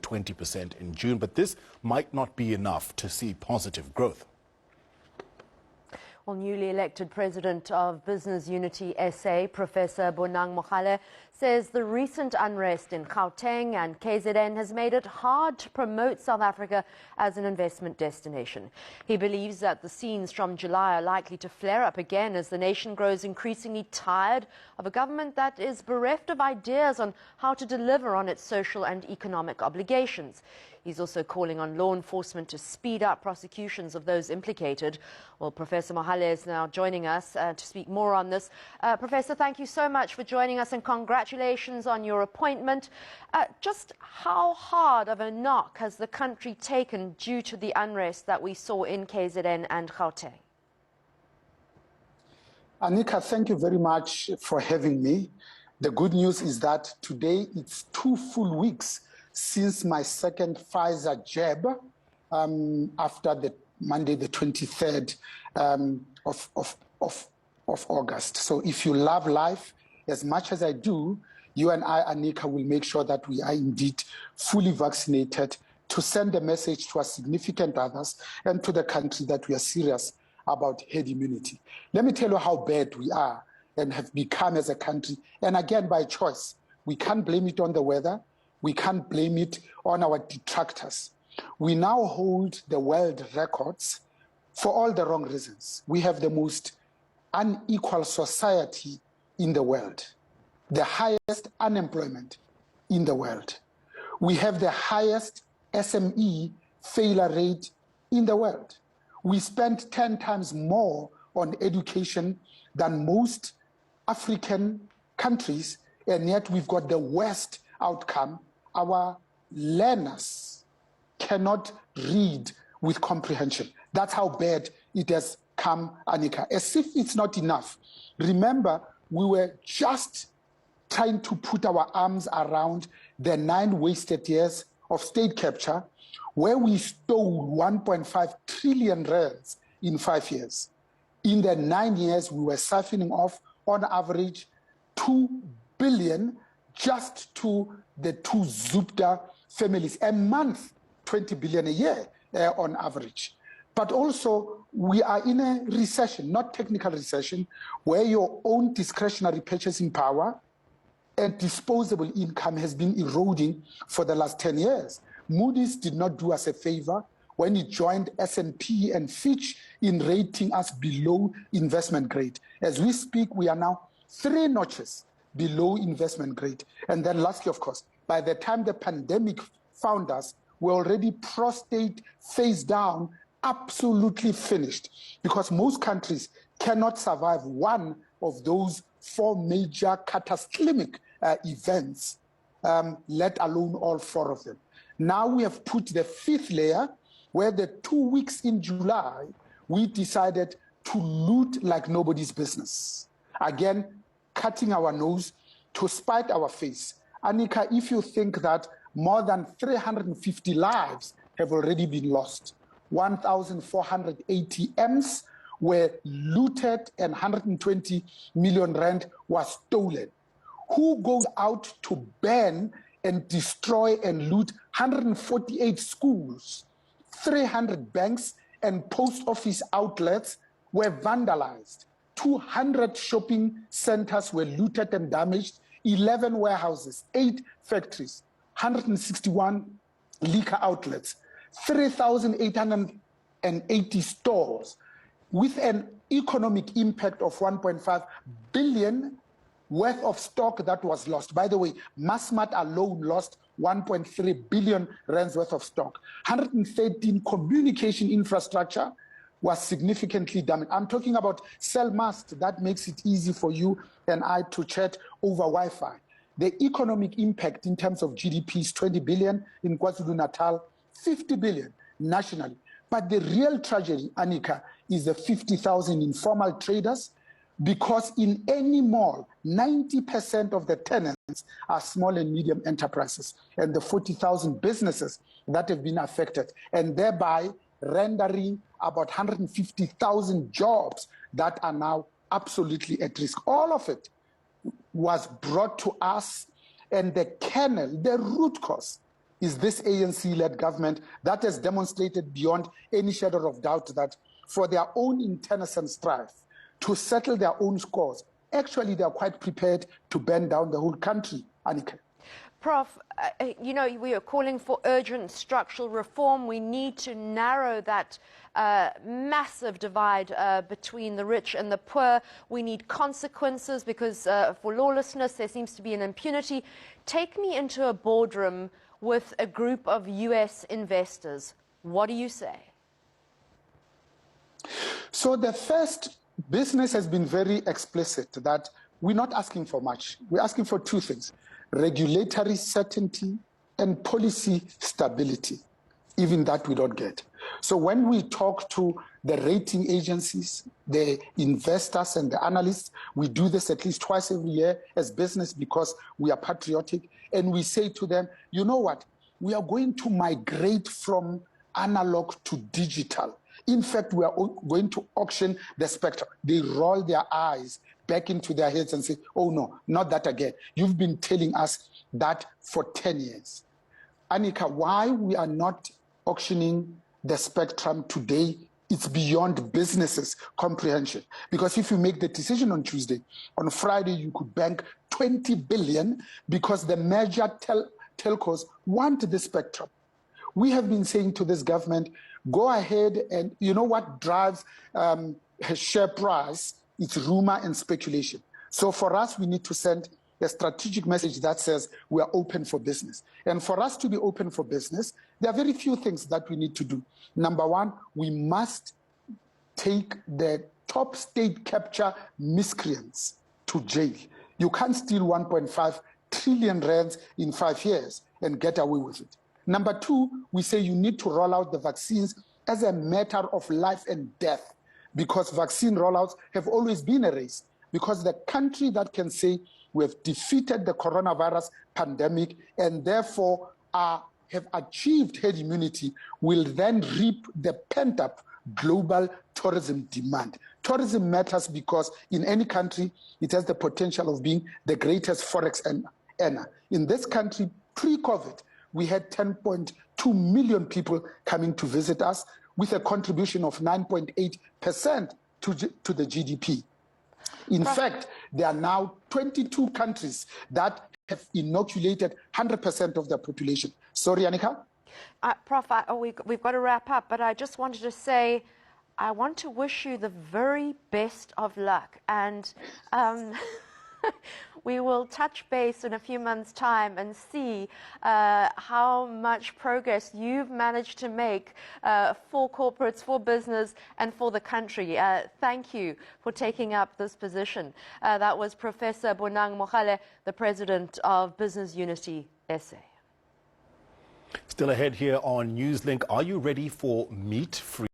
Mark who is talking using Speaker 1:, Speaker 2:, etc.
Speaker 1: 20% in June. But this might not be enough to see positive growth.
Speaker 2: Well, newly elected President of Business Unity SA, Professor Bonang Mohale, says the recent unrest in Gauteng and KZN has made it hard to promote South Africa as an investment destination. He believes that the scenes from July are likely to flare up again as the nation grows increasingly tired of a government that is bereft of ideas on how to deliver on its social and economic obligations. He's also calling on law enforcement to speed up prosecutions of those implicated. Well, Professor Mohale is now joining us to speak more on this. Professor, thank you so much for joining us and congratulations on your appointment. Just how hard of a knock has the country taken due to the unrest that we saw in KZN and Gauteng?
Speaker 3: Anika, thank you very much for having me. The good news is that today it's 2 full weeks since my second Pfizer jab after the Monday, the 23rd of August. So if you love life as much as I do, you and I, Anika, will make sure that we are indeed fully vaccinated to send a message to our significant others and to the country that we are serious about herd immunity. Let me tell you how bad we are and have become as a country, and again by choice. We can't blame it on the weather. We can't blame it on our detractors. We now hold the world records for all the wrong reasons. We have the most unequal society in the world, the highest unemployment in the world. We have the highest SME failure rate in the world. We spend 10 times more on education than most African countries, and yet we've got the worst outcome. Our learners cannot read with comprehension. That's how bad it has come, Anika. As if it's not enough. Remember, we were just trying to put our arms around the 9 wasted years of state capture, where we stole 1.5 trillion rands in 5 years. In the 9 years, we were siphoning off, on average, 2 billion just to the 2 Zupta families. A month, 20 billion a year on average. But also, we are in a recession, not technical recession, where your own discretionary purchasing power and disposable income has been eroding for the last 10 years. Moody's did not do us a favor when it joined S&P and Fitch in rating us below investment grade. As we speak, we are now 3 notches below investment grade. And then lastly, of course, by the time the pandemic found us, we're already prostate face down, absolutely finished, because most countries cannot survive one of those 4 major cataclysmic events, let alone all 4 of them. Now we have put the 5th layer, where the 2 weeks in July, we decided to loot like nobody's business. Again, cutting our nose to spite our face. Anika, if you think that more than 350 lives have already been lost, 1,400 ATMs were looted and 120 million rand was stolen. Who goes out to ban and destroy and loot 148 schools, 300 banks and post office outlets were vandalized, 200 shopping centers were looted and damaged, 11 warehouses, 8 factories, 161 liquor outlets, 3,880 stores, with an economic impact of 1.5 billion worth of stock that was lost. By the way, Massmart alone lost 1.3 billion rands worth of stock. 113 communication infrastructure was significantly damaged. I'm talking about Cellmast, that makes it easy for you and I to chat over Wi-Fi. The economic impact in terms of GDP is 20 billion in KwaZulu-Natal, 50 billion nationally. But the real tragedy, Anika, is the 50,000 informal traders, because in any mall, 90% of the tenants are small and medium enterprises, and the 40,000 businesses that have been affected, and thereby rendering about 150,000 jobs that are now absolutely at risk. All of it was brought to us, and the kernel, the root cause, is this ANC-led government that has demonstrated beyond any shadow of doubt that for their own internecine strife to settle their own scores, actually they are quite prepared to burn down the whole country, Annika.
Speaker 2: Prof, you know, we are calling for urgent structural reform. We need to narrow that massive divide between the rich and the poor. We need consequences because for lawlessness there seems to be an impunity. Take me into a boardroom with a group of US investors. What do you say?
Speaker 3: So the first, business has been very explicit that we're not asking for much. We're asking for two things: regulatory certainty and policy stability. Even that we don't get. So when we talk to the rating agencies, the investors and the analysts, we do this at least twice every year as business because we are patriotic, and we say to them, you know what, we are going to migrate from analog to digital. In fact, we are going to auction the spectrum. They roll their eyes back into their heads and say, oh no, not that again. You've been telling us that for 10 years. Annika, why we are not auctioning the spectrum today, it's beyond businesses' comprehension. Because if you make the decision on Tuesday, on Friday you could bank 20 billion because the major telcos want the spectrum. We have been saying to this government, go ahead, and you know what drives share price? It's rumor and speculation. So for us, we need to send a strategic message that says we are open for business. And for us to be open for business, there are very few things that we need to do. Number one, we must take the top state capture miscreants to jail. You can't steal 1.5 trillion rands in 5 years and get away with it. Number two, we say you need to roll out the vaccines as a matter of life and death, because vaccine rollouts have always been a race. Because the country that can say we have defeated the coronavirus pandemic and therefore have achieved herd immunity will then reap the pent-up global tourism demand. Tourism matters because in any country, it has the potential of being the greatest forex earner. In this country, pre-COVID, we had 10.2 million people coming to visit us with a contribution of 9.8% to the GDP. In fact, there are now 22 countries that have inoculated 100% of their population. Sorry, Annika?
Speaker 2: Prof, we've got to wrap up, but I just wanted to say, I want to wish you the very best of luck. And we will touch base in a few months' time and see how much progress you've managed to make for corporates, for business, and for the country. Thank you for taking up this position. That was Professor Bonang Mohale, the President of Business Unity SA.
Speaker 1: Still ahead here on Newslink, are you ready for meat-free